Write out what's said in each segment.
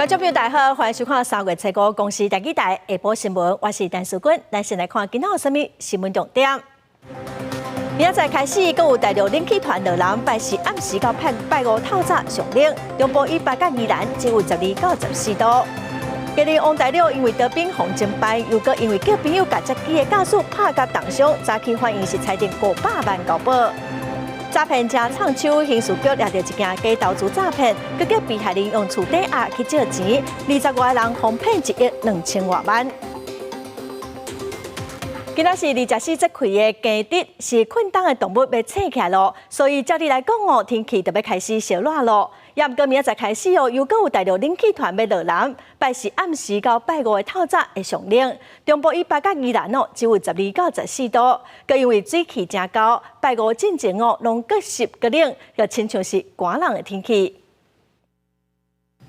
观众朋友大家好，欢迎收看3月7号公司台记台下晡新闻，我是陈淑君。咱先来看今仔有啥物新闻重点。明仔载开始，阁有大陆冷气团落人拜四暗时到拜五透早上冷，中部以北甲宜兰只有12到14度。今日王大陆因为得病红真败，又阁因为叫朋友甲接机的驾驶拍甲重伤，早起反映是裁定500万交保。诈骗者创手刑事局抓到一件假投资诈骗，佮叫被害人用厝抵押去借钱，20外人哄骗1亿2000多万。今仔是24节气的鸡日，是困冬的动物要醒起来咯，所以照理来讲哦，天气就要开始小热咯。也毋过明仔载开始哦，又阁有大陆冷气团要落人，拜四暗时到拜五的透早会上冷，中部以北甲宜兰哦只有12到14度，佮因为水气真高，拜五进前哦，拢阁湿阁冷，就亲像是寒冷的天气。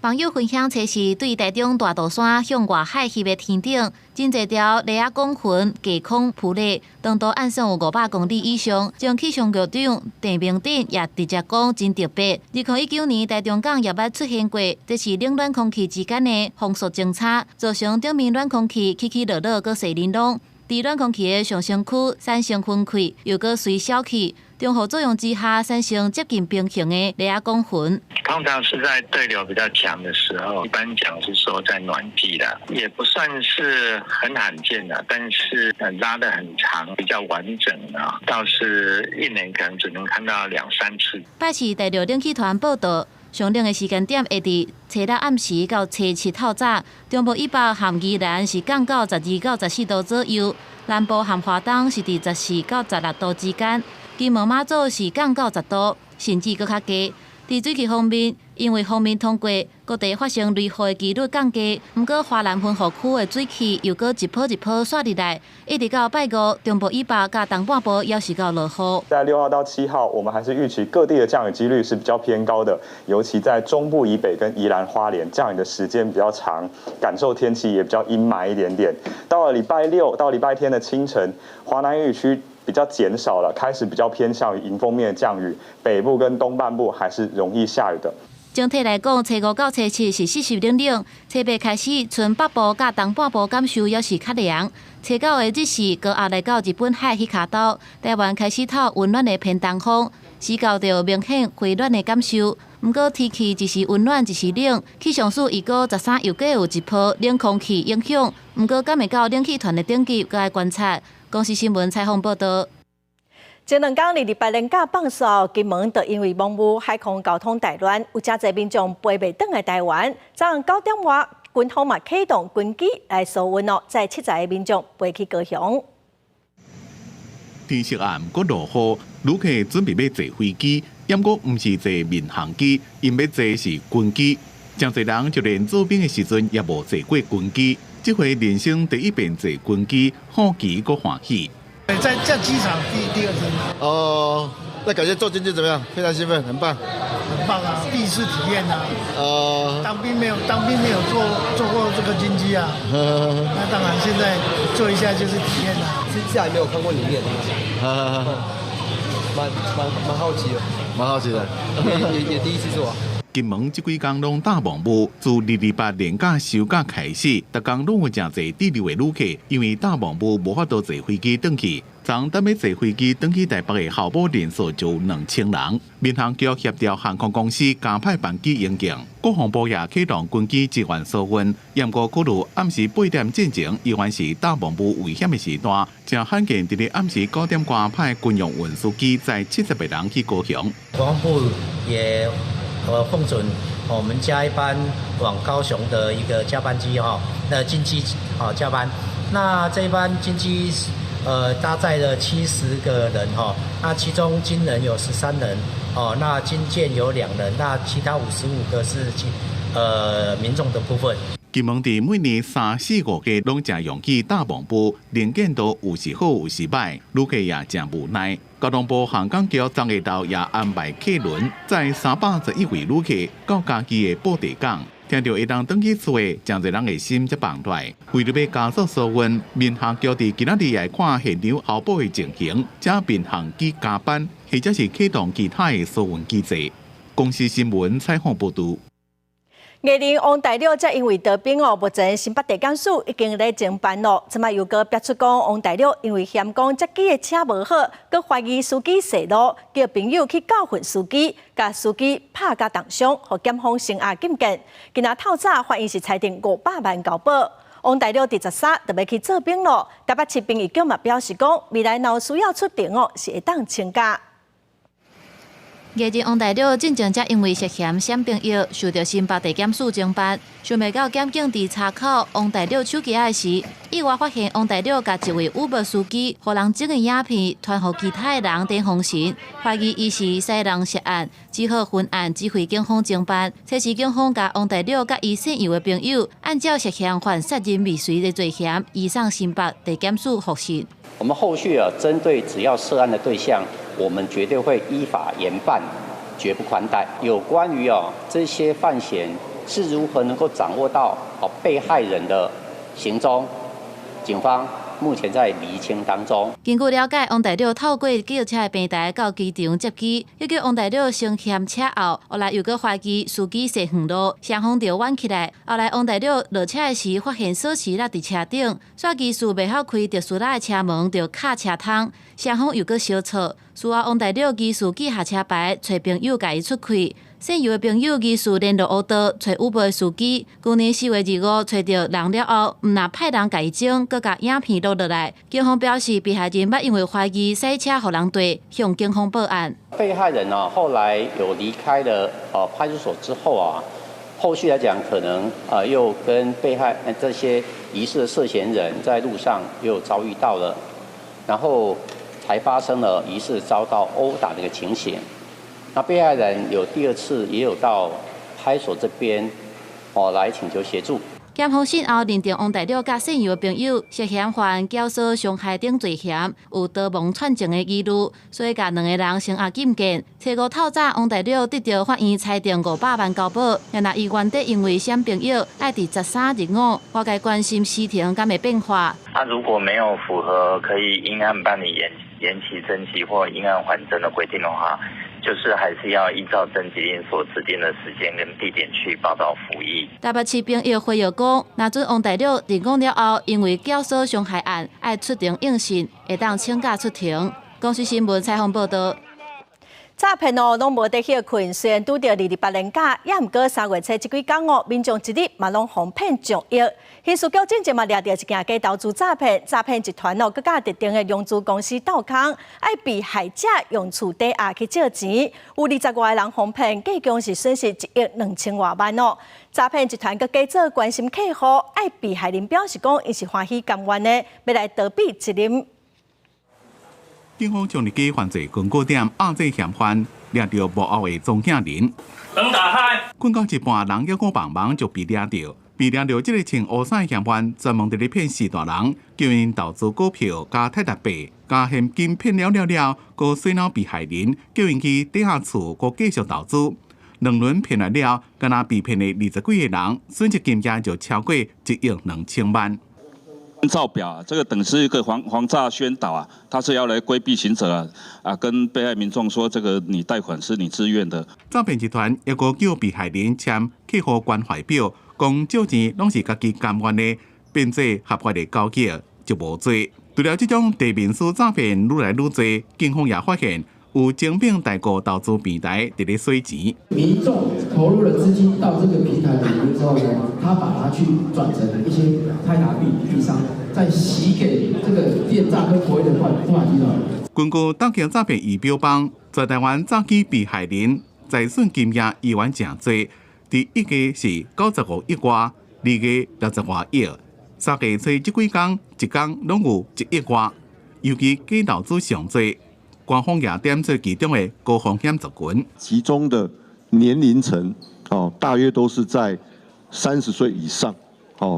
网友分享测试对台中大肚山向外海翕的天顶，真侪条雷亚光云隔空扑来，长度按算有500公里以上。将气象局长陈明典也直接讲真特别。2019年台中港也捌出现过，这是冷暖空气之间的风速增差，造成顶面暖空气起起落落，搁细鳞拢。伫暖空气的上升区产生分开，又搁随小气。中和作用之下，产生接近平行的雷亚光云。通常是在对流比较强的时候，一般讲是说在暖季的，也不算是很罕见的，但是拉得很长，比较完整啊，倒是一年可能只能看到2、3次。拜四大陆冷气团报道。上冷的时间点会伫初六暗时到初7透早，中部以北含宜兰是降到12到14度左右，南部含花东是伫14到16度之间，金门马祖是降到10度，甚至搁较低。伫水气方面，因为锋面通过，各地发生雷雨的几率降低。不过，华南分河区的水气又搁一波一波刷入来，一直到拜五，中部以北甲东半部要是到落雨。在6号到7号，我们还是预期各地的降雨几率是比较偏高的，尤其在中部以北跟宜兰花莲，降雨的时间比较长，感受天气也比较阴霾一点点。到了礼拜6到礼拜天的清晨，华南雨区比较减少了，开始比较偏向于迎风面的降雨，北部跟东半部还是容易下雨的。整体来讲，初5到初7是湿湿冷冷，初8开始，剩北部甲东半部感受也是较凉。初9的日时，搁后来到日本海迄卡岛，台湾开始透温暖的偏东风，时到就明显回暖的感受。不过天气一时温暖，一时冷，气象署预估13又计有一波冷空气影响。不过敢会到冷气团的等级，搁要观察。公司新闻采访报道。前2天礼拜连假放扫，金门就因为蒙雾，海空交通大乱，有真侪民众飞袂转来台湾。早上9点外，军方嘛启动军机来搜运哦，载7载的民众飞去高雄。天色暗，搁落雨，旅客准备要坐飞机，不过唔是坐民航机，因要坐是军机。真侪人就连做兵的时阵也无坐过军机，这回人生第一遍坐军机，好奇搁欢喜。在机场第2天。哦，那感觉坐进去怎么样？非常兴奋，很棒。很棒啊，第一次体验啊。当兵没有坐过这个军机啊。那当然现在坐一下就是体验了。之前还没有看过里面。蛮好奇的。蛮好奇的。也第一次坐。金门这几天拢大忙碌，自228连假休假开始，逐天拢有真侪滞留的旅客，因为大忙碌无法度坐飞机转去。昨等要坐飞机转去台北的候补人数就有2000人。民航局协调航空公司加派班机引进，国防部也启动军机支援搜运。不过，考虑暗时8点进前，依然是大忙碌危险的时段，正罕见伫咧暗时9点挂派军用运输机载78人去高雄。国防部也奉准我们加一班往高雄的一个加班机经机加班。那这一班经机搭载了70个人那其中军人有13人那军舰有2人，那其他55个是民众的部分。金门伫每年3、4、5个拢正用起大忙步，能见度有时好有时歹，旅客也真无奈。交通部航港局昨下昼也安排客轮载311位旅客到家己的布袋港。听到会当登去厝的，真侪人的心才放大。为了要加速搜运，民航局伫今仔日来看现场候补的情形，加民航机加班，或者是启动其他的搜运机制。公司新闻采访报道。艺人王大陆则因为得病目前新北地检署已经咧侦办咯。即卖又个爆出讲，王大陆因为嫌讲接机的车无好，佮怀疑司机泄露，叫朋友去教训司机，甲司机拍甲重伤，互检方声押禁见。今仔透早法院是裁定500万交保。王大陆伫13就要去做兵咯。台北市殡仪局嘛表示讲，未来若有需要出庭是会当请假。艺人王大陆进前才因为涉嫌闪朋友，受到新北地检署侦办。想袂到检警伫查考王大陆手机仔时，意外发现王大陆甲一位Uber司机互人整个影片传互其他的人等封神，怀疑伊是西人涉案，只好分案指挥警方侦办。测试警方甲王大陆甲伊姓尤的朋友，按照涉嫌犯杀人未遂的罪嫌，移送新北地检署复讯。我们后续针对只要涉案的对象，我们绝对会依法严办，绝不宽待。有关于这些犯嫌是如何能够掌握到被害人的行踪，警方目前在厘清当中。根据了解，王大陆透过叫车的平台到机场接机，又叫王大陆先嫌车后，后来又搁怀疑司机驶远路，双方就挽起来。后来王大陆落车的时，发现锁匙落伫车顶，煞技术袂晓开特斯拉的车门，就卡车窗，双方又搁相吵。事后王大陆技术记下车牌，找朋友甲伊出开。姓尤的朋友技术联络乌道，找Uber的司机。去年4月25找到人了后，毋但派人甲伊整，搁甲影片录落来。警方表示，被害人捌因为怀疑洗车互人对，向警方报案。被害人后来有离开了派出所之后后续来讲可能又跟被害这些疑似的涉嫌人在路上又遭遇到了，然后才发生了疑似遭到殴打的一个情形。那被害人有第2次也有到派出所这边来请求协助。检方讯后认定王大陆甲姓尤的朋友涉嫌犯教唆伤害等罪嫌，有逃亡串证的疑虑，所以甲2个人声押禁见。初5透早，王大陆得到法院裁定500万交保，然而伊原底因为闪朋友，爱伫13日5，我该关心事情敢会变化。如果没有符合可以因案办理延期侦期或因案缓侦的规定的话，就是还是要依照侦缉令所指定的时间跟地点去报到服役。台北市殡仪会又讲，若准王大陆认讲了后，因为教唆伤害案，爱出庭应讯，会当请假出庭。公司新闻采访报道。诈骗拢无得休困，虽然拄到228连假，也毋过3月初这几天民众一日嘛拢哄骗上亿。刑事局之前嘛抓到一件假投资诈骗集团佮甲特定的融资公司斗空，爱被害者用厝抵押去借钱，有20多个人哄骗，计共是损失1亿2000多万哦。诈骗集团佮假做关心客户，爱被害人表示讲，伊是欢喜甘愿的，要来倒闭责任。警方将日记犯罪根据点压制嫌犯，抓到幕后的庄稼人。门打开。困到一半，人还阁帮忙就被抓到。被抓到这个穿乌衫的嫌犯，专门伫咧骗4大人，叫因投资股票、加泰达币、加现金骗了，阁洗脑被害人，叫因去抵押厝，阁继续投资。2轮骗来了，敢若被骗的20几个人，损失金额就超过1亿2000万。造表这个等是一个黄诈宣导他是要来规避刑责跟被害民众说这个你贷款是你自愿的。诈骗集团也阁叫被害人签客户关怀表，讲借钱拢是家己甘愿的，变做合法的交易就无罪。除了这种地面师诈骗愈来愈多，警方也发现有精品代购投资平台伫咧洗钱。民众投入了资金到这个平台里面之后呢，他把它去转成一些泰达币币商，再洗给这个电诈跟国外的不法集团。根据当局诈骗仪表榜，在台湾诈欺被害人财损金额依然真多，第1个是95亿外，2个60多亿，3个找这几天，一天拢有1亿外，尤其假投资上多。官方也点出其中的高风险族群，其中的年龄层大约都是在30岁以上，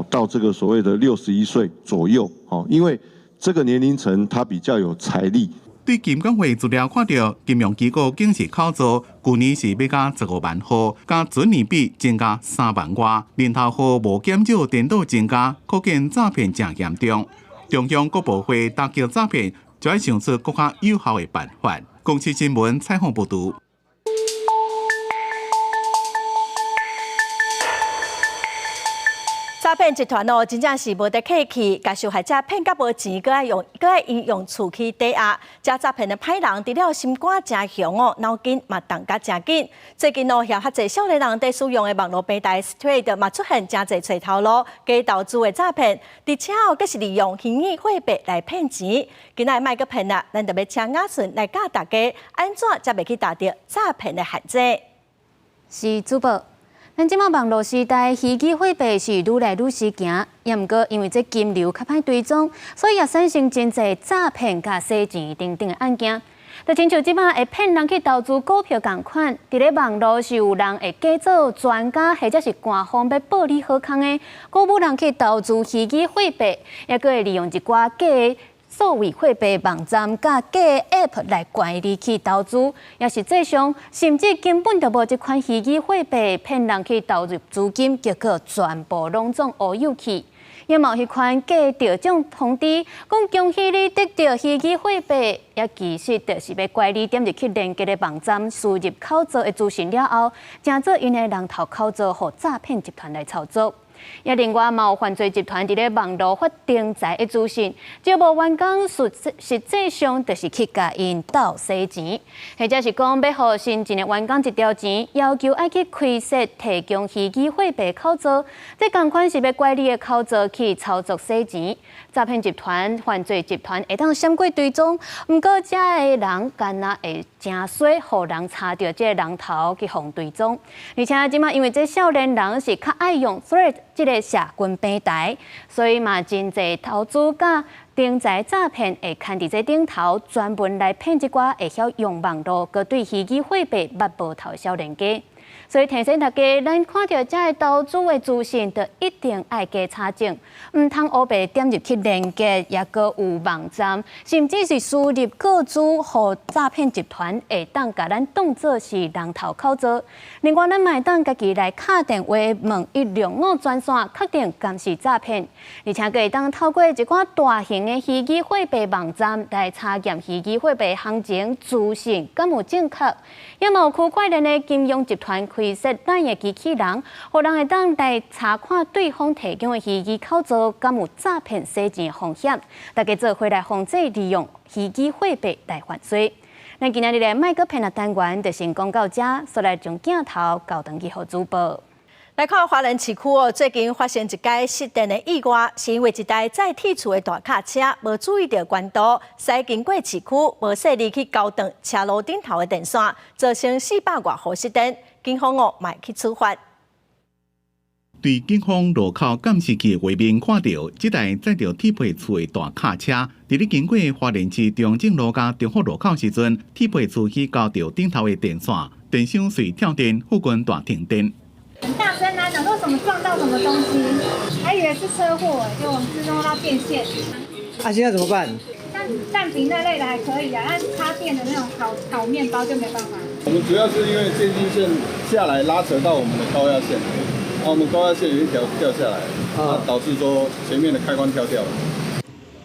到这个所谓的61岁左右，因为这个年龄层它比较有财力。对金管会资料看到，金融机构竟是考做，去年是要加15万户，加准年比增加3万外，年头户无减少，颠倒增加，可见诈骗真严重。中央各部会打击诈骗。就要想出更加有效的办法。公视新闻采访报道。诈骗集团哦，真正是无得客气，甲受害者骗甲无钱，搁爱因用厝去抵押，这诈骗的歹人除了心肝真凶哦，脑筋嘛动甲真紧。最近哦，遐侪少年人在使用的网络平台 Straight 嘛出现真侪找头路、假投资的诈骗，而且哦，更是利用虚拟货币来骗钱。今仔卖个骗啊，咱就要请雅顺来教大家安怎才袂去踏到诈骗的陷阱。是主播。咱即马网络时代，虚拟货币是愈来愈时行，也毋过因为这金流较歹追踪，所以也产生真侪诈骗甲洗钱等等的案件。就亲像即马会骗人去投资股票共款，伫咧网络是有人会假做专家，或者是官方要报你好康的，鼓舞人去投资虚拟货币，也佫会利用一寡假的数位货币网站甲假的 App 来怪你去投资，也实际上甚至根本就无一款虚拟货币骗人去投入资金，结果全部拢总乌有去。也冇迄款假得奖通知，讲恭喜你得到虚拟货币，也其实就是要怪你点入去连接的网站输入口座的资讯了后，真做因的人头口座，互诈骗集团来操作。也另外嘛有犯罪集团伫咧网络发定财的资讯，招募员工实际上就是去甲因斗洗钱，或者是讲要互新进的员工一条钱，要求爱去开设提供虚拟货币口座，这同款是要怪你的口座去操作洗钱。诈骗集团、犯罪集团会当闪过追踪，毋过这个人干那会真衰，互人查到这个人头去互追踪。而且即马因为这少年人是较爱用 Thread 这个社群平台，所以嘛真侪投资甲定财诈骗会看伫这顶头，专门来骗一寡会晓用网络，佮对虚拟货币捌无头少年家。所以提醒大家，咱看到这个投资的资讯，就一定爱加查证，唔通黑白点入去连接，也佮有网站，甚至是输入个资，互诈骗集团会当甲咱当作是人头口座。另外，咱嘛当家己来敲电话问165专线，确定敢是诈骗，而且佮会当透过一寡大型的虚拟货币网站来查验虚拟货币行情资讯敢有正确，也有区块链的金融集团开设咱的机器人，互人会当来查看对方提供的虚拟口座敢有诈骗洗钱的风险，大家做伙来防止利用虚拟货币来犯罪。咱今日的麦克片的单元就先讲到这，所来将镜头交转去给主播。来看华人市区哦，最近发生一起失电的意外，是因为一台载铁厝的大卡车无注意到管道，驶经过市区，无细力去交断车路顶头的电线，造成400多户失电。警方哦，卖去处罚。对警方路口监视器的画面看到，这台载着铁皮厝的大卡车，伫咧经过花莲市中正路甲中福路口时阵，铁皮厝去交到顶头的电线，电箱随跳电，附近大停电。很大声啊，想说怎么撞到什么东西，还以为是车祸，就往自动到电线。啊，现在怎么办？像蛋饼那类的还可以啊，但插电的那种烤面包就没办法。我们主要是因为电信线下来拉扯到我们的高压线，我们高压线有一条掉下来，导致说前面的开关跳掉了。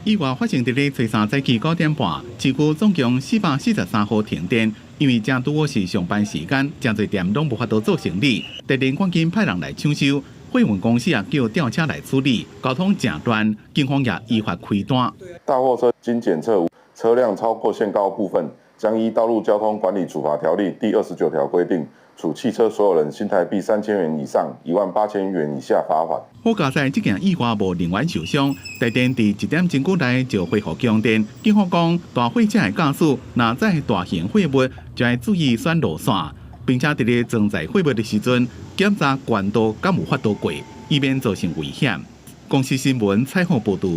意外发生伫咧初3早起9点半，市区总共443户停电。因为正拄好是上班时间，真侪店拢无法度做生意，特电赶紧派人来抢修。货运公司也叫吊车来处理，交通正乱，警方也依法开单。大货车经检测车辆超过限高部分，将依《道路交通管理处罚条例》第29条规定，处汽车所有人新台币3000元以上18000元以下罚款。好加在这件意外无人员受伤，台电伫1点钟久内就恢复供电。警方讲，大货车的驾驶若载大型货物，就要注意选路线，并且伫咧装载货物的时阵，检查管道敢有法度过，以免造成危险。公司新闻采访报道。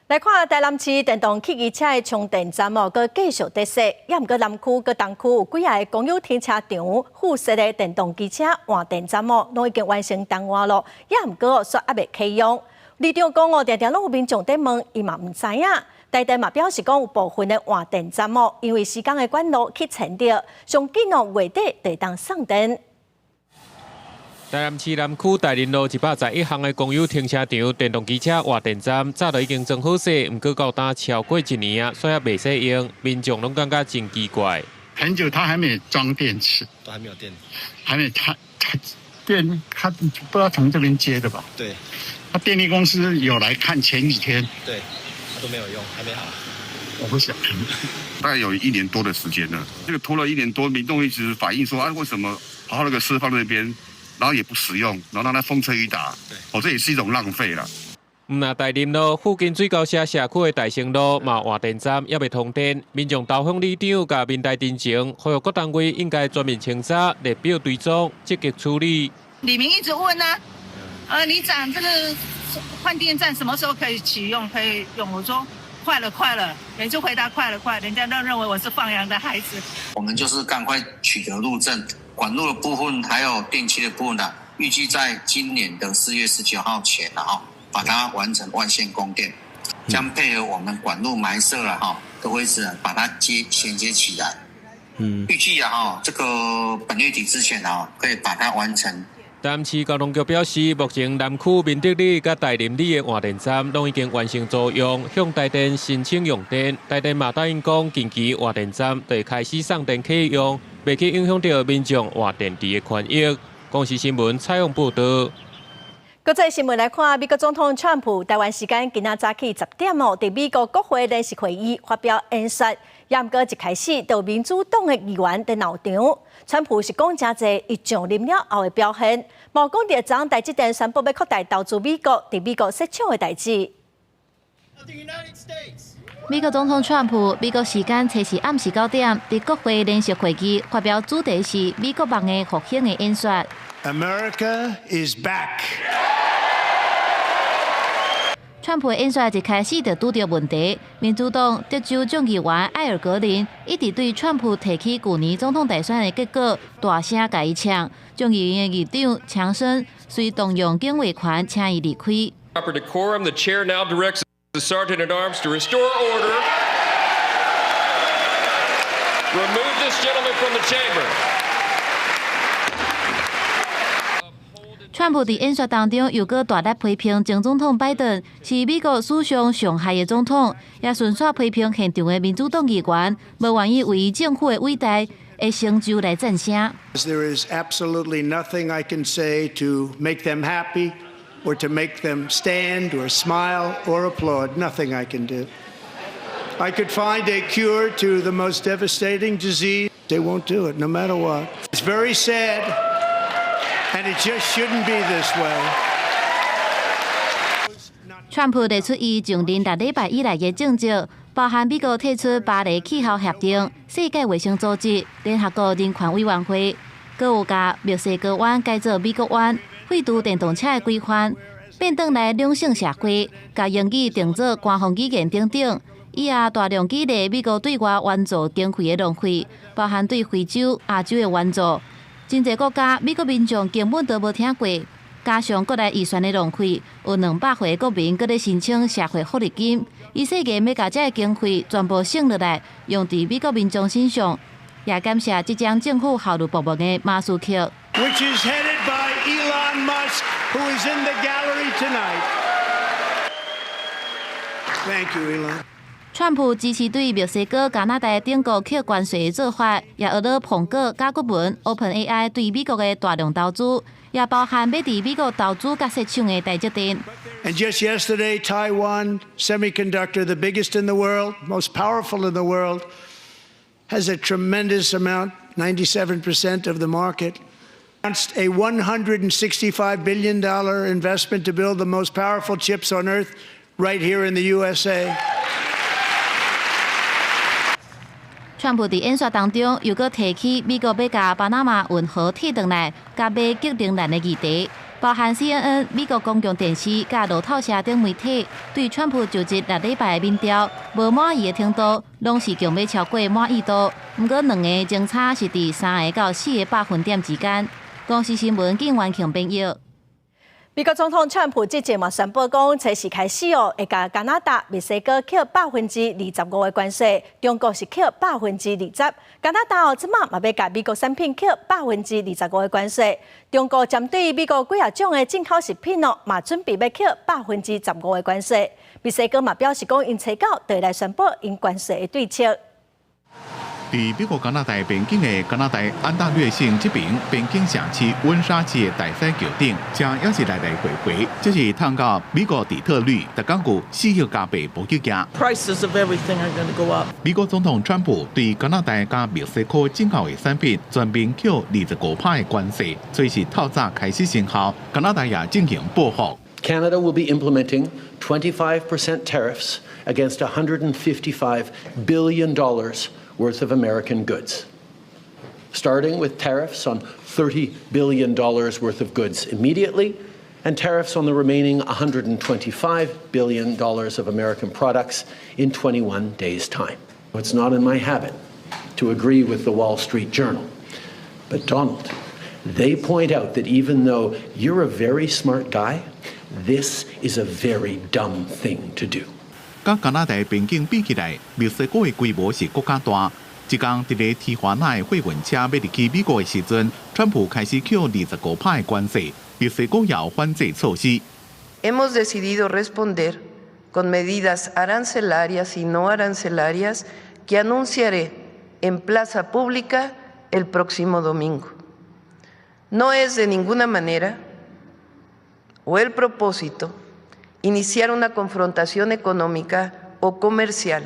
来看台南市电动汽机车的充电站哦，佮继续得势，也毋过南区佮东区有几个公有停车场附设的电动机车换电站哦，拢已经完成动换咯，也毋过煞还未启用。里长讲哦，常常拢有民众在问，伊嘛毋知影。台电嘛表示讲有部分的换电站哦，因为时间的管路去迁掉，上紧哦月底就当送电。台南市南区大林路111项的公有停车场电动机车换电站，早就已经装好势，不过到单超过1年啊，所以也未使用，民众拢感觉真奇怪。很久，它还没装电池，都还没有电，还没它电他不知道从这边接的吧？对。他电力公司有来看前几天，对，他都没有用，还没好。我不想。大概有1年多的时间了，这个拖了1年多，民众一直反映说啊，为什么好好那个释放那边，然后也不使用，然后让它风吹雨打，这也是一种浪费啦。那大林路附近水高社社区的大成路嘛换电站也未通电，民众投向里长甲民代တင်情，呼吁各单位应该全面清查、列表追踪，积极处理。李明一直问啊，里长这个换电站什么时候可以启用？可以用？我说快了，快了，人就回答快了，快了，人家都认为我是放羊的孩子。我们就是赶快取得路政，管路的部分还有电器的部分预计在今年的4月19号前把它完成万线供电，将配合我们管路埋设的位置，把它衔接起来。预计这个本月底之前可以把它完成。台南市交通局表示，目前南区民德里甲大林里的换电站拢已经完成租用，向台电申请用电。台电嘛答应讲，近期换电站会开始送电启用，袂去影响到民众换电池的权益。公视新闻采访报道。国际新闻来看，美国总统川普台湾时间今仔早起10点在美国国会联席会议发表演说，也毋过一开始就民主党的议员在闹场。川普是讲真侪伊上任了后的表现，无讲到昨台积电宣布要扩大投资美国，伫美国设厂的代志。美国总统川普美国时间初时暗时9点，伫国会联席会议发表主题是美国梦的复兴的演说。America is back。川普的演说一开始就拄到问题，民主党德州众议员艾尔格林一直对川普提起去年总统大选的结果大声甲伊呛，众议院议长强生遂动用警卫权请伊离开。Proper decorum, the chair now directs the sergeant at arms to restore order. Remove this gentleman from the chamber. 川普伫演说当中又搁大力批评前总统拜登是美国史上上害的总统，也顺续批评现场的民主党议员无愿意为政府的伟大的成就来赞声。There is absolutely nothing I can say to make them happy, or to make them stand, or smile, or applaud. Nothing I can do. I could find a cure to the most devastating disease. They won't do it, no matter what. It's very sad. And it just shouldn't be this way. 川普提出伊上任6礼拜以来的政绩，包含美国退出巴黎气候协定、世界卫生组织、联合国人权委员会，阁有甲墨西哥湾改做美国湾，废除电动车的规范，变转来两性社会，甲英语定做官方语言等等。伊也大量激励美国对外援助经费的浪费，包含对非洲、亚洲的援助。真侪国家，美国民众根本都无听过，加上国内预算的浪费，有200岁国民搁咧申请社会福利金，伊誓言要甲这个经费全部省落来，用伫美国民众身上。也感谢即将政府效率部门的马斯克。Which is headed by Elon Musk, who is in the gallery tonight. Thank you, Elon. 川普支持对墨西哥、加拿大等国扣关税的做法，也学到苹果、甲骨文、OpenAI 对美国的大量投资，也包含要伫美国投资甲设厂的台积电。And just yesterday, Taiwan Semiconductor, the biggest in the world, most powerful in the world, has a tremendous amount, 97% of the market. Announced a $165 billion investment to build the most powerful chips on earth right here in the USA. 川普伫演说当中又搁提起美国要甲巴拿马运河铁转来，甲买激能源的议题，包含 CNN、美国公共电视甲路透社等媒体对川普就职6礼拜的民调无满意的程度，拢是强要超过满意度。不过两个争差是伫3个到4个百分点之间。公视新闻警员强朋友。美国总统川普之前嘛宣布讲，初时开始会甲加拿大、墨西哥扣25%的关税，中国是扣20%。加拿大即马嘛要甲美国产品扣25%的关税。中国针对美国几种的进口食品嘛准备要扣15%的关税。墨西哥嘛表示讲，因初9就会来宣布因关税的对策。在美国加拿大边境的加拿大安大略省这边边境城市温莎市的大西桥顶，这也是来回回，这是探到美国底特律，特讲有4亿加倍补给价。Prices of everything are going to go up. 美国总统川普对加拿大加墨西哥进口的产品全面扣25%的关税，随时透早开始生效，加拿大也进行报复。Canada will be implementing 25% tariffs against $155 billion worth of American goods, starting with tariffs on $30 billion worth of goods immediately, and tariffs on the remaining $125 billion of American products in 21 days' time. It's not in my habit to agree with the Wall Street Journal, but Donald, they point out that even though you're a very smart guy, this is a very dumb thing to do. 甲加拿大边境比起来，墨西哥的规模是更加大。一天，伫个提华纳的货运车要入去美国的时阵，川普开始扣25%的关税，墨西哥也有反制措施。Hemos decidido responder con medidas arancelarias y no arancelarias que anunciaré en plaza pública el próximo domingo. No es de ninguna manera o el propósito iniciar una confrontación económica o comercial.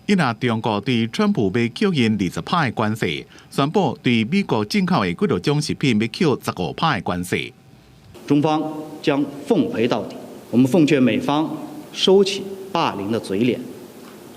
因若中国对川普要扣因20%的关税，宣布对美国进口的几多种食品要扣15%的关税。中方将奉陪到底。我们奉劝美方收起霸凌的嘴脸，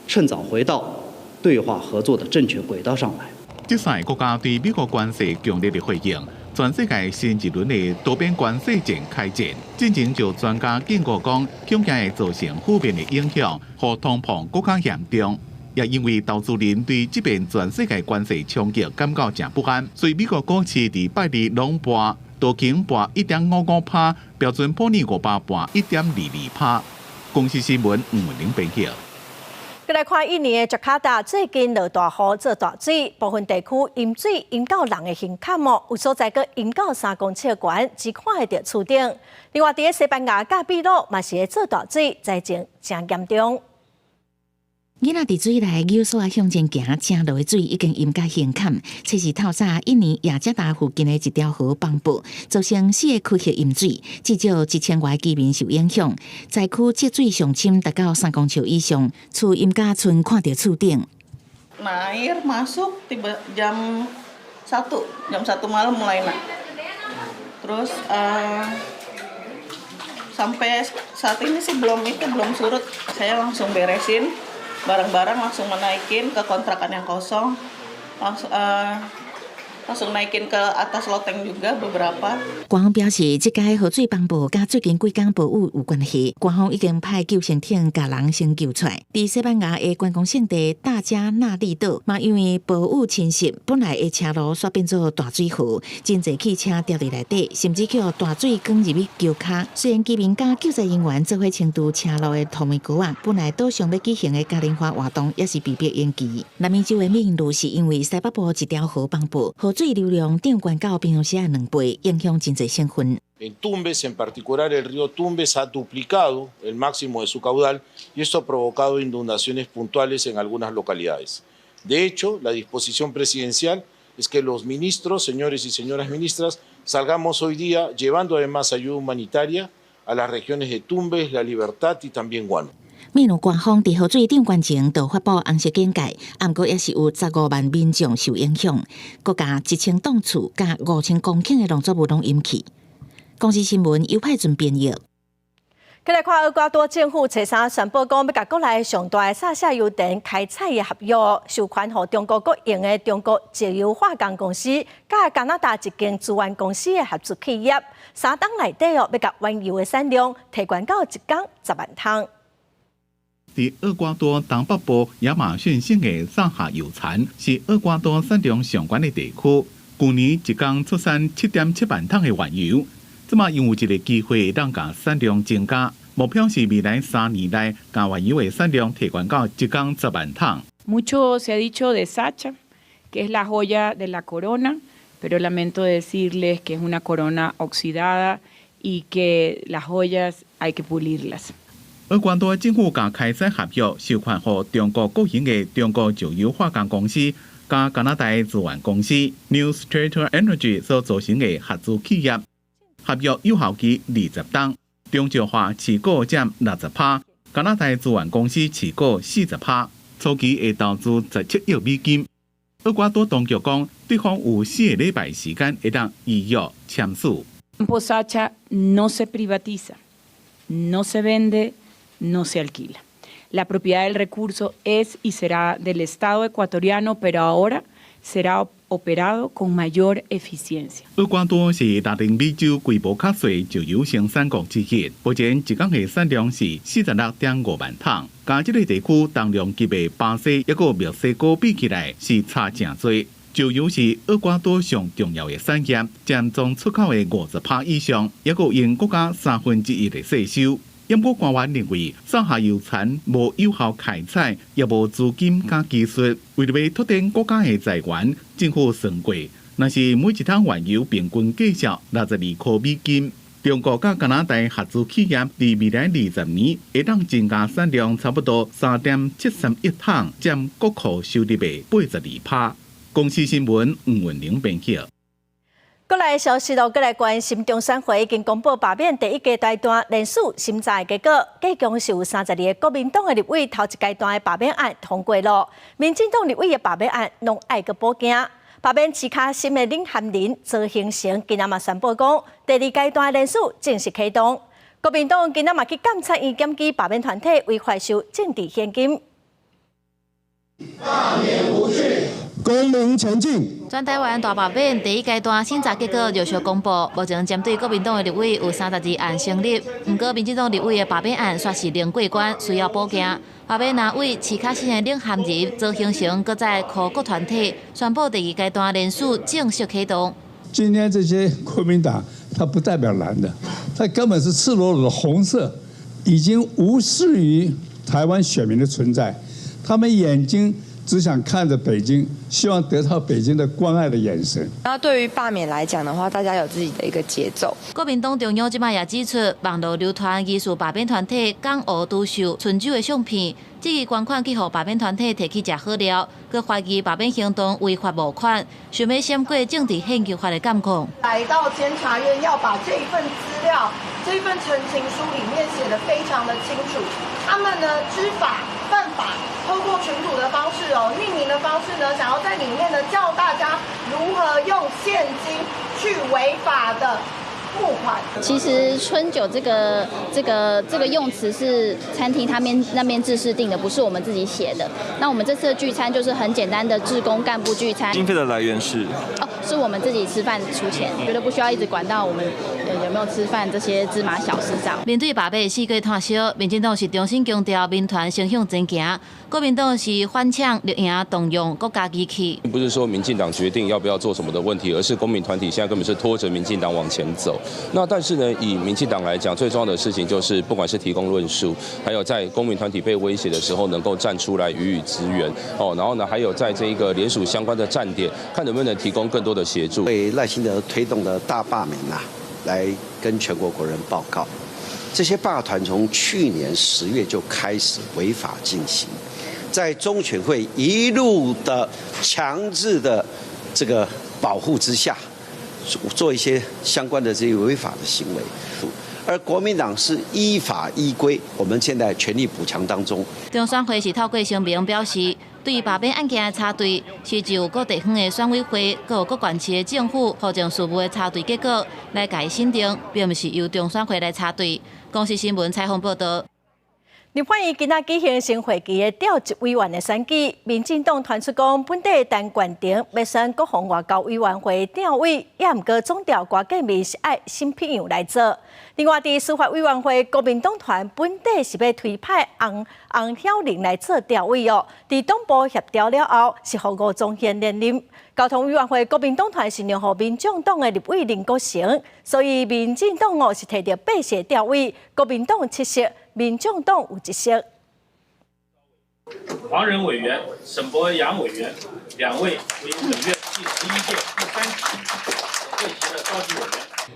趁早回到对话合作的正确轨道上来。这3个国家对美国关税强烈的回应。全世界新一轮的多边关税战开战，进前就专家警告讲，恐惊会造成负面的影响，和通膨更加严重。也因为投资人对这边全世界关税冲击感到真不安，所以美国股市伫拜二拢盘道琼盘1.55%，标准普尔500盘1.22%。公司新闻吴文玲编辑。再来看印尼的雅加达最近落大雨做大水，部分地区淹水淹到人的胸坎哦，有所在阁淹到3公尺悬，只看会到厝顶。另外，伫西班牙甲秘鲁嘛是会做大水，灾情真严重。囡仔伫水内有所向前行，正落的水已经淹到胸坎。测试透早，印尼雅加达附近的一条河崩破，造成4个区域淹水，至少1000外居民受影响。灾区积水上深达到3公尺以上，厝淹甲村看到厝顶。Air masuk tiba jam 1 malam mulai naik. Terus sampai saat ini sih belum surut. Saya langsung beresin. Barang-barang langsung menaikin ke kontrakan yang kosong, langsung naikin ke atas loteng juga beberapa。官方表示，这届河水崩破甲最近几天暴雨有关系。官方已经派救生艇把人先救出来。伫西班牙的观光胜地大加那利岛，嘛因为暴雨侵袭，本来的车路煞变做大水河，真侪汽车掉伫内底，甚至叫大水灌入去桥骹。虽然居民甲救灾人员做伙清除车路的透明沟啊，本来岛上要举行的嘉年华活动也是被迫延期。南美洲的命路是因为西北部一条河崩破，河水流量涨悬到平常时的2倍，影响真侪省份。En Tumbes, en particular el río Tumbes, ha duplicado el máximo de su caudal y esto ha provocado inundaciones puntuales en algunas localidades. De hecho, la disposición presidencial es que los ministros, señores y señoras ministras, salgamos hoy día llevando además ayuda humanitaria a las regiones de Tumbes, La Libertad y también Guano. 秘鲁官方伫河水涨悬前就发布红色警戒，不过也是有15万民众受影响，国家1000栋厝甲5000公顷的农作物拢淹去。公司新闻由派准编译。再来看厄瓜多政府初三宣布讲，要甲国内上大的沙下油田开采的合约授权予中国国营的中国石油化工公司，甲加拿大一间资源公司的合作企业，3天内底要甲原油的产量提悬到1天10万桶。在厄瓜多东北部亚马逊省的萨哈油田是厄瓜多产量上悬的地区，去年一天出产7.7万桶的原油。这么因有一个机会，让甲产量增加，目标是未来3年内甲原油的产量提悬到1天10万桶。Mucho se ha dicho de Sacha, que es la joya de la corona, pero lamento decirles que es una corona oxidada y que las joyas hay que pulirlas. 厄瓜多政府甲开采合约授权予中国国营的中国石油化工公司，加加拿大资源公司 New Stratum Energy 所组成的合资企业，合约有效期20档，中石化持股占60%，加拿大资源公司持股40%，初期会投资17亿美金。厄瓜多当局讲，对方有4个礼拜时间会当预约签署。Campo Sacha no se privatiza, no se vende, no se alquila. La propiedad del recurso es y será del Estado ecuatoriano, pero ahora será operado con mayor eficiencia. 厄瓜多是拉丁美洲规模较小石油生产国之一，目前一港的产量是46.5万桶，加这个地区当量级的巴西一个墨西哥比起来是差真多。石油是厄瓜多上重要的产业，占总出口的50%以上，也有因国家1/3的税收。因果官员认为，上下游产无有效开采，也无资金加技术，为了要拓展国家的财源，政府算过，若是每一桶原油平均计价62块美金。中国甲加拿大合资企业，伫未来20年会当增加产量差不多3.73亿桶，占国库收入的82%。公司新闻黄文玲编辑。国内消息咯，国内关心中选会已经公布罢免第一阶段联署审查的结果，计共是有32个国民党的立委头一阶段的罢免案通过了，民进党立委的罢免案拢爱个补件。罢免市卡新的林涵林、周兴成今仔嘛宣布讲，第二阶段的联署正式启动。国民党今仔嘛去监察院检举罢免团体违法收政治现金。罢免无序。公民前进。全台湾大罢免第一阶段审查结果陆续公布，目前针对国民党的立委有32案成立，不过民进党立委的罢免案却是零过关，需要补件。罢免案为市卡新的林涵仁、周兴成，搁在跨国团体宣布第二阶段联署正式启动。今天这些国民党，它不代表蓝的，它根本是赤裸裸的红色，已经无视于台湾选民的存在，他们眼睛只想看着北京，希望得到北京的关爱的眼神。那对于罢免来讲的话，大家有自己的一个节奏。国民党中央即摆也指出，网络流传疑似罢免团体港澳独秀春酒的相片，这个捐款去互罢免团体摕去食好料，佮怀疑罢免行动违法无款，想要闪过政治献金法的监控。来到监察院要把这一份资料、这一份陈情书里面写得非常的清楚，他们呢知法犯法。透过群组的方式匿名的方式呢，想要在里面呢教大家如何用现金去违法的募款。其实春酒这个用词是餐厅他们那边制式定的，不是我们自己写的。那我们这次的聚餐就是很简单的志工干部聚餐。经费的来源是？是我们自己吃饭出钱，觉得不需要一直管到我们有没有吃饭这些芝麻小事上。面对罢免四个炭烧，民进党是重新强调民团双向前行，国民党是反抢绿营动用国家机器。不是说民进党决定要不要做什么的问题，而是公民团体现在根本是拖着民进党往前走。那但是呢，以民进党来讲，最重要的事情就是，不管是提供论述，还有在公民团体被威胁的时候，能够站出来予以支援然后呢，还有在这一个联署相关的站点，看能不能提供更多的协助。为赖清德推动的大罢免来跟全国国人报告，这些罢团从去年10月就开始违法进行，在中选会一路的强制的这个保护之下，做一些相关的这些违法的行为。而国民党是依法依规，我们现在全力补强当中。中选会是透过声明表示，对罢免案件的插队是就各地方的选委会、各县市的政府、户政事务的插队结果来改审定，并不是由中选会来插队。公司新闻采访报道。立法院今仔举行新会期的调集委员的选举，民进党传出讲本地陈冠廷要选国防外交委员会调委，也毋过总调瓜建议是爱新批样来做。另外，伫司法委员会，国民党团本地是要推派洪晓玲来做调委伫党部协调了后，是互吴宗宪连任。交通委员会，国民党团是让互民众党的立委林国成，所以民进党是摕到8席调委，国民党7席。民众党有1席。黄仁委员、沈博阳委员2位为本院第11届第3期会期的召集委员。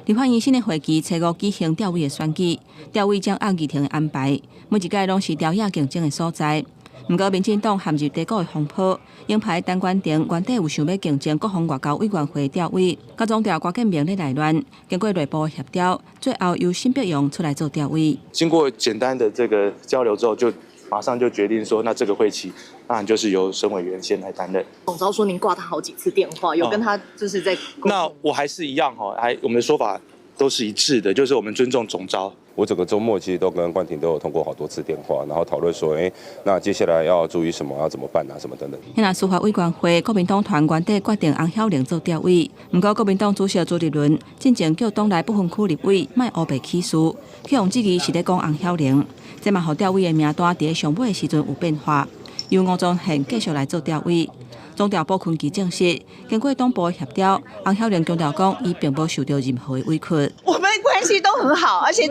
立法院新的会期初5举行调委的选举，调委将按议程的安排，每一届拢是调野竞争的所在。不过，民进党陷入低谷的风波，鹰派陈冠廷原底有想要竞争国防外交委员会调委，甲总调郭建明咧内乱，经过内部协调，最后由辛碧荣出来做调委。经过简单的这个交流之后，就马上就决定说，那这个会期当然就是由沈委员先来担任。总召说您挂他好几次电话，有跟他就是在那我还是一样我们的说法都是一致的，就是我们尊重总召。我整个周末其实都跟冠廷都有通过好多次电话，然后讨论说，那接下来要注意什么，要怎么办啊，什么等等。那司法委员会国民党团原底决定洪巧玲做调委，不过国民党主席朱立伦进前叫党内不分区立委莫乌白起诉，去用质疑是咧讲洪巧玲，这嘛让调委的名单伫上尾的时阵有变化，由吴宗宪继续来做调委。总调部坤基证实，经过党部的协调，洪巧玲强调讲，伊并无受到任何的委屈。我们关系都很好，而且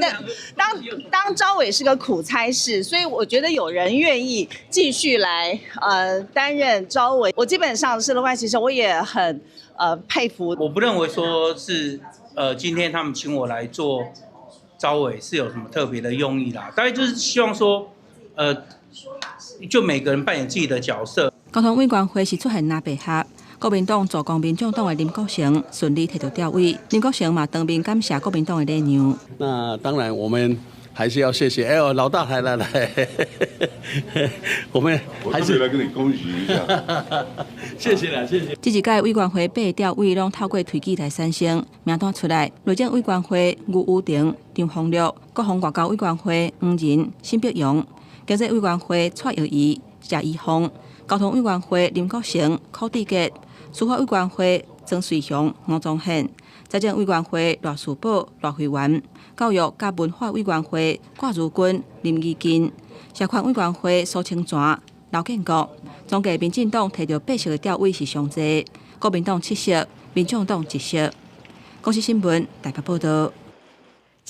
当召委是个苦差事，所以我觉得有人愿意继续来担任召委，我基本上是乐观其实我也很佩服。我不认为说是今天他们请我来做召委是有什么特别的用意啦，大概就是希望说就每个人扮演自己的角色。交通委员会是出现拉白合，国民党助攻民众党的林国成顺利摕到调委，林国成嘛当面感谢国民党的力量。那当然，我们还是要谢谢，老大来，我们还是来跟你恭喜一下，谢谢啦，谢谢。这一届委员会8个调委拢透过推举来产生，名单出来，内政委员会吴宇婷、张丰禄，国防外交委员会黄仁、辛碧荣，经济委员会蔡耀仪、谢依峰。交通委员会林国成、柯志杰，司法委员会曾瑞雄、吴宗宪，财政委员会罗树宝、罗慧元，教育甲文化委员会郭如君、林义金，社团委员会苏清泉、刘建国。总计民进党摕到8席的调委是上济，国民党7席，民众党1席。公司新闻台北报道。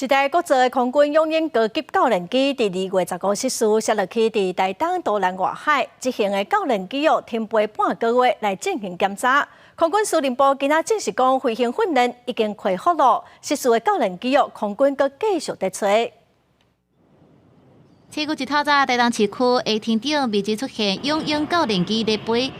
一台国造的空军永鹰高级教练机，伫2月15失事，驶落去伫台东都兰外海。这型的教练机停飞半个月来进行检查。空军司令部今仔证实讲，飞行训练已经恢复了。失事的教练机空军阁继续在找。7月1号早，台东市区的天顶未时出现永鹰教练机在飞。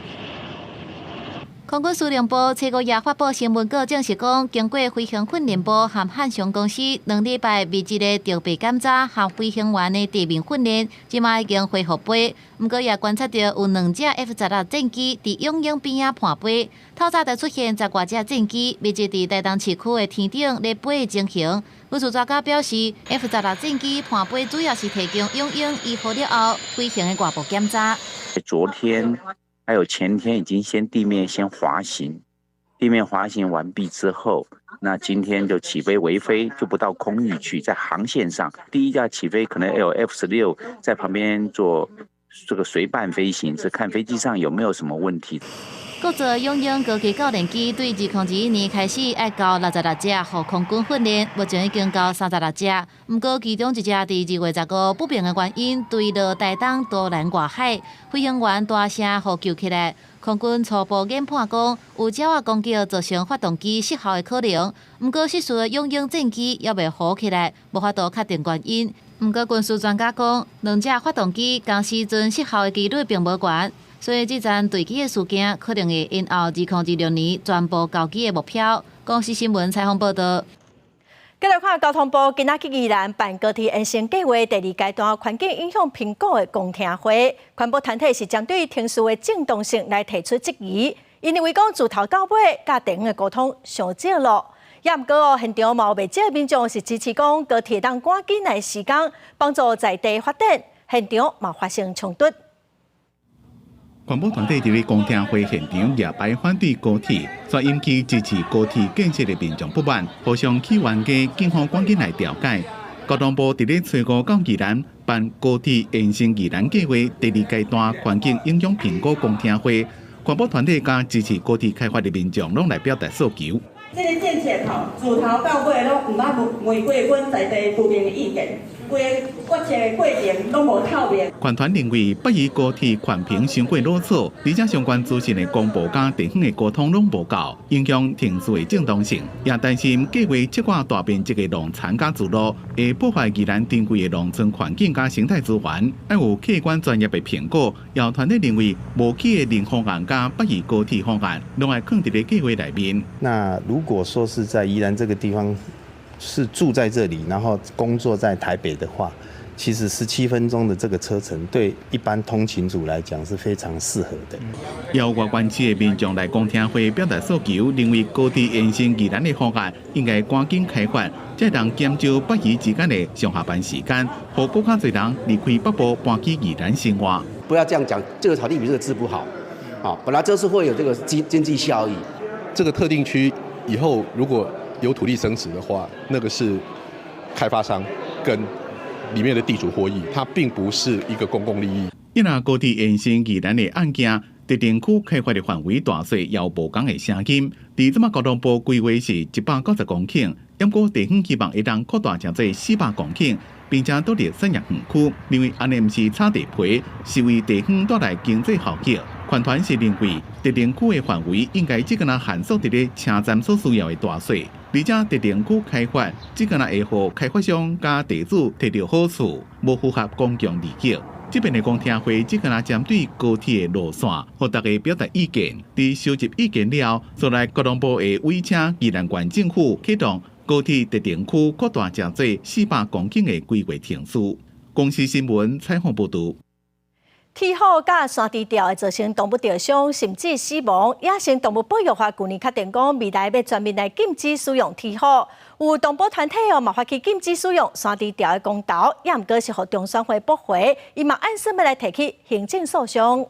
空军司令部7月也发布新闻稿证实讲，经过飞行训练部和汉翔公司2礼拜密集的调备检查和飞行员的地面训练，即马已经恢复飞。不过也观察到有2架 F-16战机伫永鹰边仔盘飞，透早就出现10外架战机密集伫台东市区的天顶咧飞的情形。武术专家表示 ，F-16战机盘飞主要是提供永鹰依好了后飞行的外部检查。昨天还有前天已经地面滑行，地面滑行完毕之后，那今天就起飞微飞，就不到空域去，在航线上，第一架起飞可能有 F-16在旁边做这个随伴飞行，是看飞机上有没有什么问题。国造永鹰高级教练机对2021年开始爱到66架，予空军训练，目前已经到36架。不过其中1架伫2月15不明的原因坠落台东都兰外海，飞行员大声呼救起来。空军初步研判讲，有鸟仔攻击造成发动机失效的可能。不过失事的永鹰战机也未浮起来，无法度确定原因。不过军事专家讲，2架发动机同时阵失效的几率并无悬。所以，这桩坠机的事件可能会引后2026年全部交机的目标。公司新闻采访报道。再来看交通部今仔日宜兰办高铁延伸计划第2阶段环境影响评估的公听会，环保团体是针对停驶的正当性来提出质疑，因认为讲自头到尾甲地方的沟通上少了。也毋过现场嘛有未少民众是支持讲高铁当赶紧来施工，帮助在地发展。现场嘛发生冲突。环保团体伫咧公听会现场夜排反对高铁，所引起支持高铁建设的民众不满，互相起冤家，警方赶紧来调解。交通部伫咧找5到宜兰办高铁延伸宜兰计划第2阶段环境影响评估公听会，环保团体甲支持高铁开发的民众拢来表达诉求。这个政策自头到尾拢唔捌违背阮在地居民的意见。过程拢无透明。全团认为不宜高铁环评伤过啰嗦，而且相关资讯的公布甲地方的沟通拢无够，影响停驶的正当性，也担心计划切割大面积的农产甲自路，会破坏宜兰珍贵的农村环境甲生态资源，要有客观专业的评估。也团队认为，无起的零方案甲不宜高铁方案，拢要放伫咧计划内面。那如果说是在宜兰这个地方是住在这里，然后工作在台北的话，其实17分钟的这个车程，对一般通勤族来讲是非常适合的。由外关区的民众来公听会表达诉求，认为高铁延伸宜兰的方案应该赶紧开发，才能减少北宜之间的上下班时间，让更加多人离开北部搬去宜兰生活。不要这样讲，这个草地比这个治不好。本来就是会有这个经济效益。这个特定区以后如果有土地增值的话，那个是开发商跟里面的地主获益，它并不是一个公共利益。因为高铁延伸宜兰的案件，特定区开发的范围大小也有无同的声音。伫这么交通部规划是190公顷，不过地方希望会当扩大成做400公顷。并且都伫产业园区，认为安尼毋是炒地皮，是为地方带来经济效益。全团是认为，特定区的范围应该只敢若限缩伫咧车站所需要的大小，而且特定区开发只敢若会互开发商加地主摕到好处，无符合公共利益。这边的公听会只敢若针对高铁的路线，和大家表达意见。伫收集意见了，所来交通部会委请宜兰县政府启动高铁特定区扩大成做400公顷的规划程序。公司新闻采访报道。天后甲山猪条会造成动物受伤甚至死亡，野生动物保育法去年确定讲，未来要全面来禁止使用天后。有动保团体嘛发起禁止使用山猪条的公投，也毋过是互中选会驳回，伊嘛按说要来提起行政诉讼。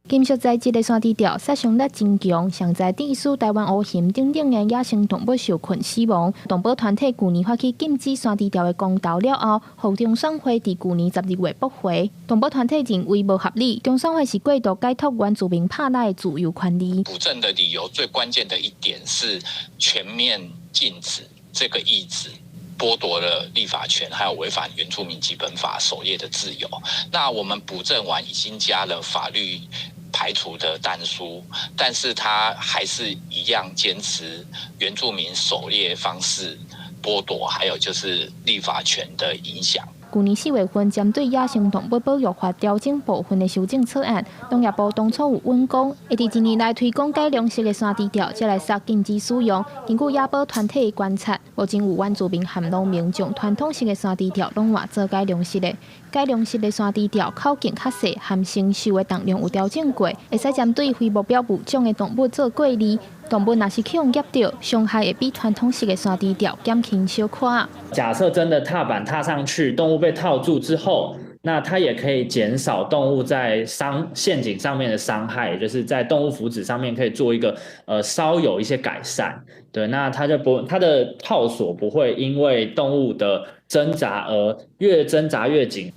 金属材质的山猪条杀伤力真强，上在地鼠、台湾乌熊等等的野生动物受困死亡。动保团体去年发起禁止山猪条的公投了后，互中选会伫去年12月驳回。动保团体认为无合理，中选会是过度解脱原住民拍赖的自由权利。补正的理由最关键的一点是全面禁止这个意志。剥夺了立法权，还有违反原住民基本法守夜的自由。那我们补正完已经加了法律排除的但书，但是他还是一样坚持原住民狩猎方式剥夺，还有就是立法权的影响。去年4月份，针对野生动物保育法调整部分的修正草案，农业部当初有允讲，会伫1年内推广改良式的山猪条，才来杀禁止使用。根据野保团体的观察，目前有原住民和农民将传统式的山猪条拢换做改良式的。改良式的山猪条口径较细，含承受的重量有调整过，会使针对非目标物种的动物做过滤。动物若是去用夹到，伤害会比传统式的山猪条减轻小可。假设真的踏板踏上去，动物被套住之后，那它也可以减少动物在陷阱上面的伤害，就是在动物福祉上面可以做一个稍有一些改善。对，那它的套索不会因为动物的挣扎而越挣扎越紧。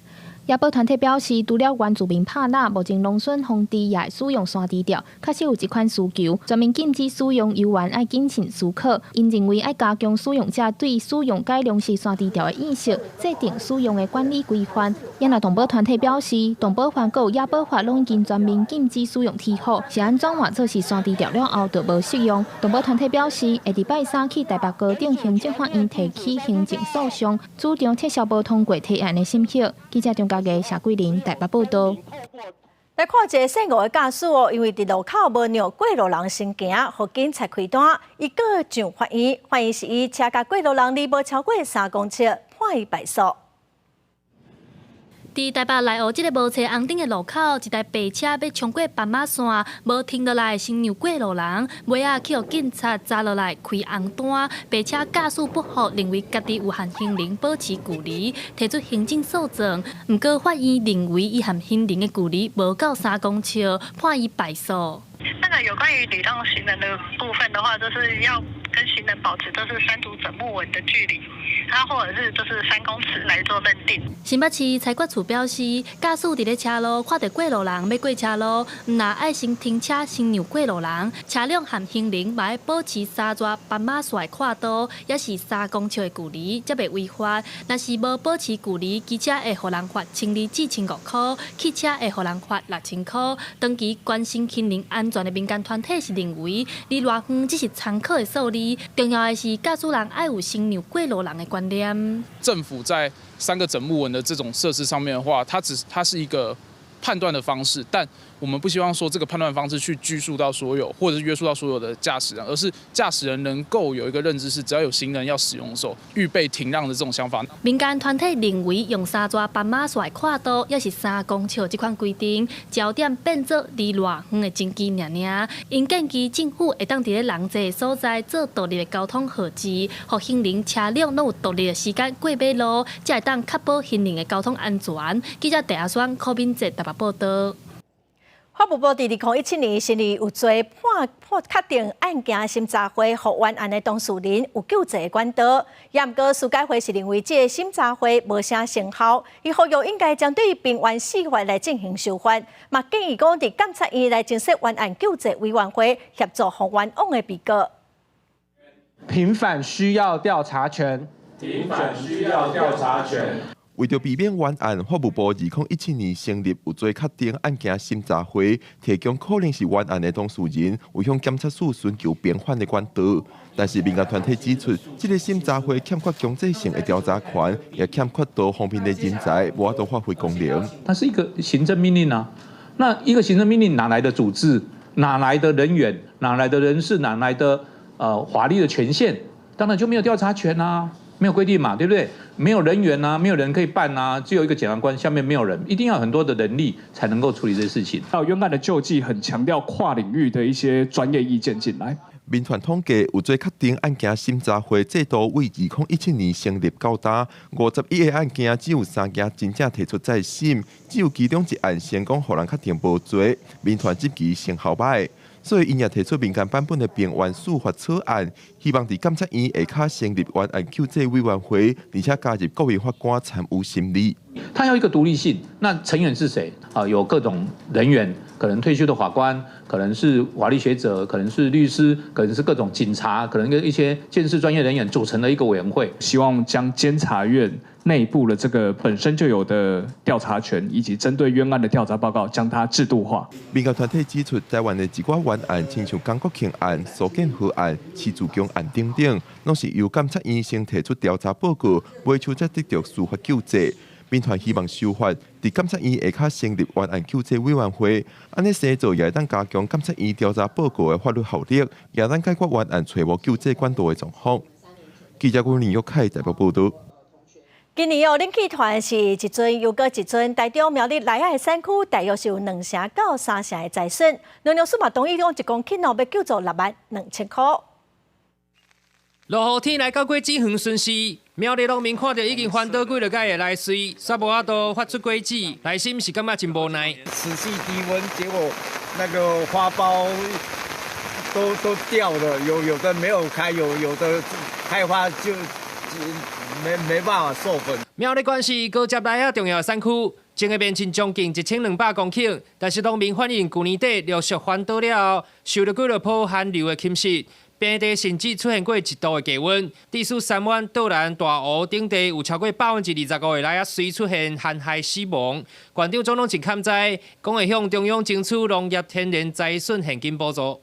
野保团体表示，除了原住民拍蜡，目前农村荒地也会使用山猪条，确实有这款需求。全面禁止使用游园要谨慎思考，因认为要加强使用者对使用改良式山猪条的意识，制定使用的管理规范。也那动保团体表示，动保法和野保法拢已经全面禁止使用天后，是安怎换做是山猪条了后就无适用。动保团体表示，会伫拜3去台北高等行政法院提起行政诉讼，主张撤销无通过提案的审核。记者中嘉义谢桂玲台北报道。来看一个姓吴的驾驶因为伫路口无让过路人先行，互警察开单，伊个上法院，法院是以车甲过路人离无超过3公尺，判伊败诉。伫台北内湖这个无车红灯的路口，一台白车要冲过斑马线，无停落来先让过路人，尾仔去互警察抓落来开红单。白车驾驶不服，认为家己有和行人保持距离，提出行政诉讼。不过法院认为伊和行人的距离无够3公尺，判伊败诉。那个有关于礼让行人的部分的话，就是要跟行人保持都是3组整木纹的距离，或者是就是3公尺来做认定。新北市采管处表示，驾驶伫咧车路看到过路人要过车路，唔若爱先停车先让过路人，车辆和行人嘛要保持3抓斑马线的跨度，也是3公尺的距离，才袂违法。若是无保持距离，机车会互人罚1200至1500块，汽车会互人罚6000块。长期关心行人安全的民间团体是认为，离偌远只是参考的数字，重要的是驾驶人爱有先让过路人的观念。政府在3个整木纹的这种设施上面的话，它是一个判断的方式，但我们不希望说这个判断方式去拘束到所有，或者是约束到所有的驾驶人，而是驾驶人能够有一个认知是，只要有行人要使用的时候，预备停让的这种想法。民间团体认为，用3抓斑马线的跨度，也是3公尺这款规定，焦点变作离偌远的经济尔尔。因建议政府会当伫咧人济的所在做独立的交通号志，让行人车辆拢有独立的时间过马路，才会当确保行人的交通安全。记者戴阿双、柯敏哲台北报道。法务部伫2017年审理有罪确定案件审查会互冤案的当事人有救济的管道，也毋过司改会是认为这个审查会无啥成效，伊呼吁应该针对平冤司法来进行修法，嘛建议讲伫监察院来增设冤案救济委员会，协助互冤枉的被告。平反需要调查权。平反需要调查权。为着避免冤案，法务部2017年成立有罪确定案件审查会，提供可能是冤案的当事人为向检察署寻求辩方的管道。但是民间团体指出，这个审查会欠缺强制性的调查权，也欠缺多方面的人才，无法度发挥功能。它是一个行政命令啊，那一个行政命令哪来的组织？哪来的人员？哪来的人事？哪来的法律的权限？当然就没有调查权啊。没有规定嘛，对不对？没有人员啊，没有人可以办啊，只有一个检察官，下面没有人，一定要有很多的人力才能够处理这些事情。到冤案的救济很强调跨领域的一些专业意见进来。民团统计有罪确定案件审查会制度为2017年成立到达，51个案件只有3件真正提出再审，只有其中1案成功予人确定无罪。民团这期成效歹。所以，因也提出民间版本的平冤司法草案，希望伫监察院下骹成立冤案救济委员会，而且加入国民法官参与审理。它要一个独立性，那成员是谁？有各种人员，可能退休的法官，可能是法律学者，可能是律师，可能是各种警察，可能跟一些鉴识专业人员组成的一个委员会。希望将监察院内部的这个本身就有的调查权，以及针对冤案的调查报告，将它制度化。民间团体指出，台湾的一寡冤案，亲像江国庆案、苏建和案、徐自强案等等，拢是由监察院先提出调查报告，尾手才得到司法救济。民团希望修法，伫监察院下骹成立冤案救济委员会，安尼施做也当加强监察院调查报告的法律效力，也当解决冤案找无救济管道的状况。记者郭林玉凯台北报道。今年领去团是一尊又搁一尊，台中苗栗内海山区大约是有2成到3成的财损。农粮署嘛同意讲1公顷要救助62000块。落雨天来到果子园巡视，苗栗农民看到已经翻倒几落届的来水，煞无法度发出果子，内心是感觉真无奈。持续低温，结果那个花苞都掉了，有的没有开，有的开花就没办法授粉。苗栗县是高接内海重要的山区，种的面积将近1200公顷，但是农民反映去年底陆续翻倒了后，受了几落波寒流的侵蚀。平地甚至出现过1度的低温，地属三湾、岛南、大湖等地有超过25%的内海水出现旱害死亡。县长总统真堪灾，讲会向中央争取农业天然灾损现金补助。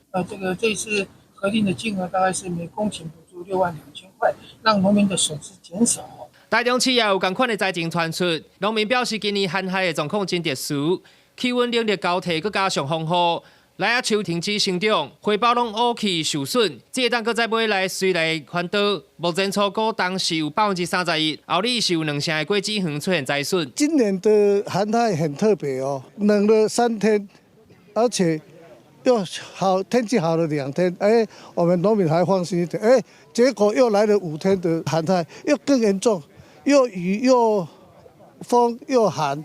这次核定的金额大概是每公顷补助62000块，让农民的损失减少。台中市也有同款的灾情传出，农民表示今年旱害的状况真特殊，气温冷热交替，佮加上风雨。内海树停止生长，花苞拢乌起受损，这当搁再买来水来翻倒。目前初果当是有31%，后里是有2成的果子园出现灾损。今年的寒害很特别哦，冷了3天，而且又好天气好了2天，我们农民还放心一点，结果又来了5天的寒害，又更严重，又雨又风又寒。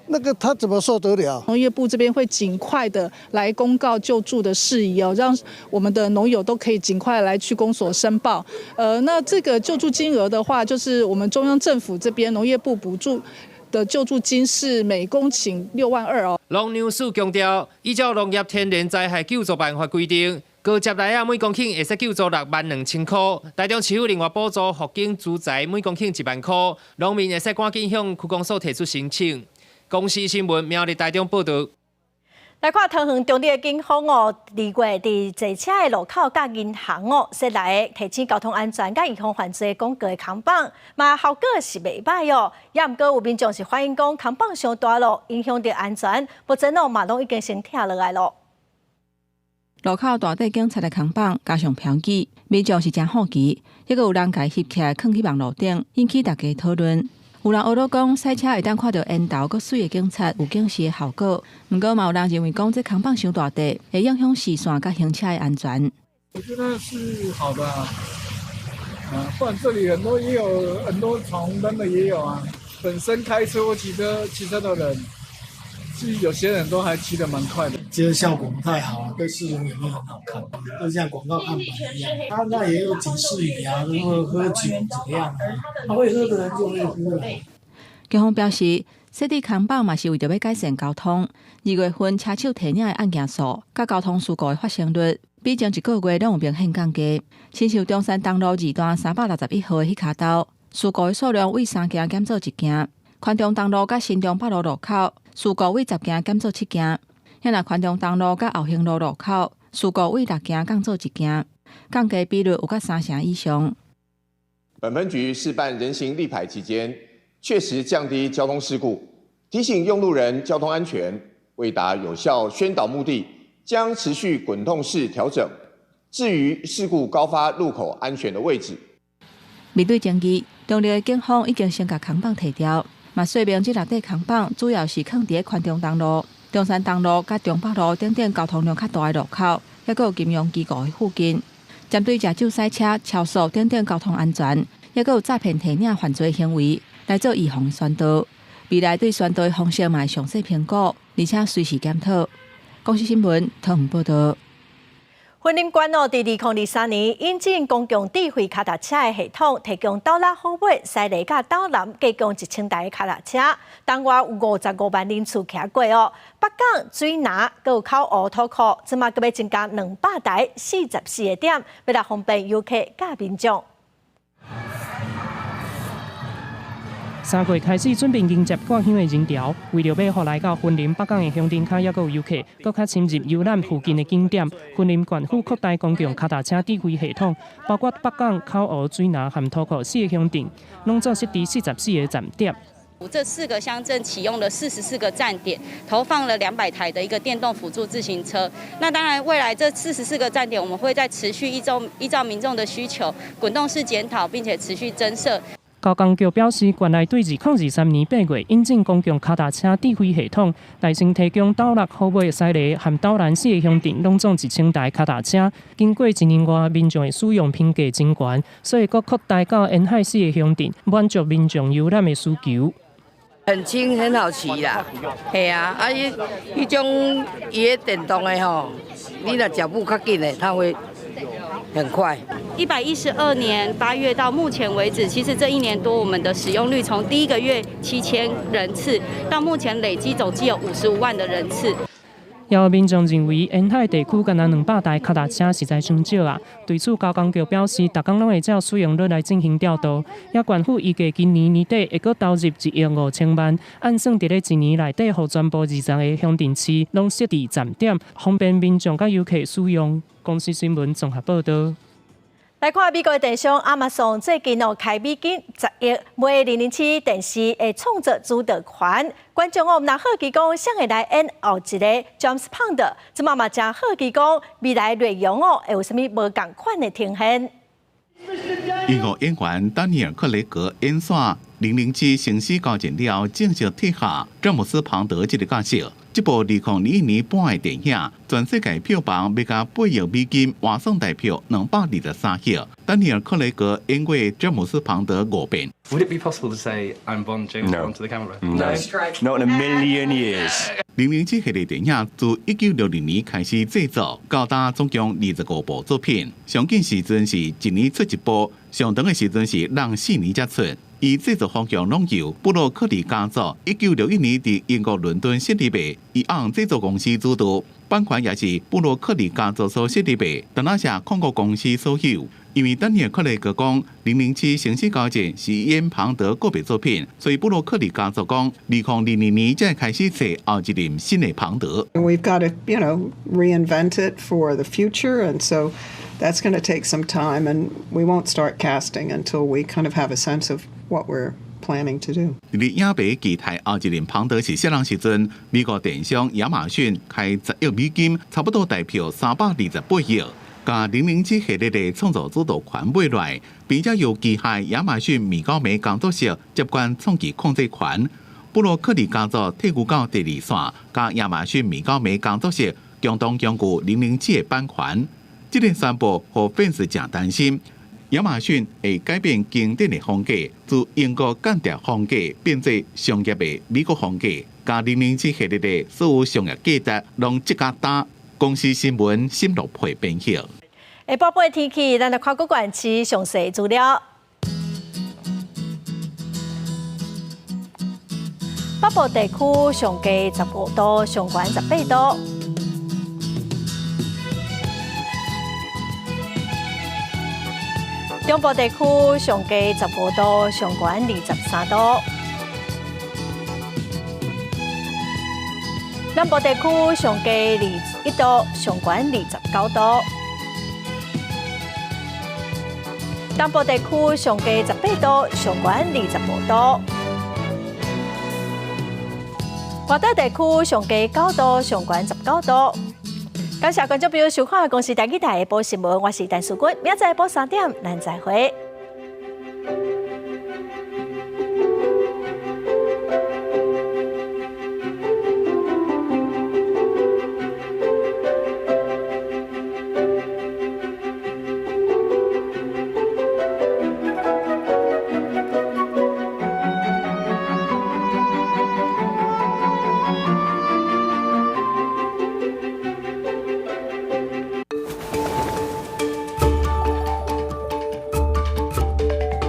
那个他怎么受得了？农业部这边会尽快的来公告救助的事宜哦，让我们的农友都可以尽快来去公所申报。那这个救助金额的话，就是我们中央政府这边农业部补助的救助金是每公顷6万2哦。农粮署强调，依照农业天然灾害救助办法规定，高接来啊每公顷会使救助6万2千块，台中市府另外补助福建住宅每公顷1万块，农民会使赶紧向区公所提出申请。公司新闻苗栗台中报道。来看桃园中坜的警方哦，2月伫坐车的路口甲银行哦设来提醒交通安全甲预防犯罪广告的扛棒，嘛效果是袂歹哦。也毋过有民众是反映讲扛棒伤大咯，影响到安全，目前哦马路已经先停落来咯。路口大块警察的扛棒加上标记，民众是真好奇，抑个有人家翕起来放去网络顶，引起大家讨论。有人学到讲，赛车会当看到烟头佮水的警察有警示的效果。不过，嘛有人认为讲这扛棒伤大块，会影响视线佮行车的安全。我觉得是好的啊，不然这里很多也有很多闯红灯的也有啊。本身开车或骑车的人，其实有些人都还骑得蛮快的。觉得效果不太好啊，对市容也没有很好看，就像广告看板一样。他那也有警示语啊，如果喝酒怎么样啊？会喝的人就会喝了。警方表示，设置扛棒嘛是为着要改善交通。2月份车手提领的案件数，甲交通事故的发生率，比前1个月拢有明显降低。亲像中山东路2段361号的迄卡道，事故的数量为3件减做1件；宽中东路甲新中北路路口，事故为10件减做7件。也若宽中东路甲后兴路路口，事故为6件降做1件，降低比率有甲3成以上。本分局试办人行立牌期间，确实降低交通事故，提醒用路人交通安全。为达有效宣导目的，将持续滚动式调整。至于事故高发路口安全的位置，面对争议，中坜的警方已经先把扛棒提掉，嘛说明这6块扛棒主要是放伫宽中东路、中山东路甲中北路等等交通量较大的路口，还有金融机构的附近。针对食酒赛车、超速等等交通安全，还有诈骗提领犯罪行为，来做预防宣导。未来对宣导的方式嘛会详细评估，而且随时检讨。公司新闻桃园报道。云林县哦，伫2023年引进公共智慧脚踏车的系统，提供斗六好尾、西里甲斗南计共1000台脚踏车，当月有55万人次骑过哦。北港、水南、佮有口湖、土库，即马佮要增加200台44个点，为了方便游客甲民众。3月开始准备迎接挂乡的人潮，为了要互来到云林北港的乡镇卡，也有游客，更加深入游览附近的景点。云林县府扩大公共脚踏车智慧系统，包括北港、口湖、水南和土库4个乡镇，拢做设置44个站点。这4个乡镇启用了44个站点，投放了200台的一个电动辅助自行车。那当然，未来这44个站点，我们会再持续依照民众的需求，滚动式检讨，并且持续增设。交工局表示，县内对2023年8月引进公共脚踏车智慧系统，内先提供斗六、好尾、西里和斗南4个乡镇，拢总1000台脚踏车。经过1年外，民众的使用评价真悬，所以佫扩大到沿海4个乡镇，满足民众游览的需求。很轻，很好骑啦，系啊，伊种伊的电动的吼，你若脚步较紧的，它会很快。112年8月到目前为止，其实这1年多，我们的使用率从第1个月7000人次，到目前累积总计有55万的人次。也有民众认为，沿海地区敢若200台脚踏车实在伤少啊。对此，交工局表示，逐工拢会照使用率来进行调度。也县府预计今年年底会阁投入1亿5千万，按算伫咧1年内底，互全部20个乡镇市拢设置站点，方便民众甲游客使用。公司新闻综合报道。来看美国的电商 Amazon 最近开美金10亿买007电视的创作主导权，观众若好奇讲，谁会来演后一个 James Bond， 即嘛真好奇讲，未来内容会有啥物无共款的呈现。英国演员丹尼尔·克雷格演耍007生死交战了，正式退下詹姆斯·庞德这个角色。这部2021年半的电影，全世界票房要甲8亿美金，换算台票223亿。丹尼尔·克雷格演过詹姆斯·庞德5遍。Would it be possible to say I'm Bond, James Bond to the camera? No, not in a million years. 007系列电影自1960年开始制作，到达总共25部作品。上紧时阵是一年出一部，上长的时阵是让4年才出。伊制作方向拢由布洛克利家族1961年伫英国伦敦设立的，伊按制作公司主导，版权也是布洛克利家族所设立的，但那是控股公司所有。因为丹尼尔·克雷格讲，007生死交战是演庞德个别作品，所以布洛克利家族讲，2022年才开始找后一任新的庞德。We've got to, reinvent it for the future, and so that's going to take some time, and we won't start casting until we kind of have a sense of what we're planning to do. 伫影片期待后一任庞德是啥人时阵，美国电商亚马逊开10亿美金，差不多代票328亿。甲007系列的创作主导权买来，并且由旗下亚马逊米高梅工作室接管创意控制权。布洛克利家族退股到第2线，甲亚马逊米高梅工作室共同拥有007的版权。这个宣布让粉丝真担心，亚马逊会改变经典的风格，自英国间谍风格变做商业的美国风格，甲007系列的所有商业价值拢一家打。公司新闻深入配编辑。下晡8天气，咱来看各县市详细资料。北部地区上低15度，上悬18度。中部地区上低15度，上悬23度。南部地区上低21度，上悬29度；东部地区上低18度，上悬25度；华岛地区上低9度，上悬19度。感谢观众朋友收看《公视台记台》下晡新闻，我是陈淑君，明仔载下晡3点，咱再会。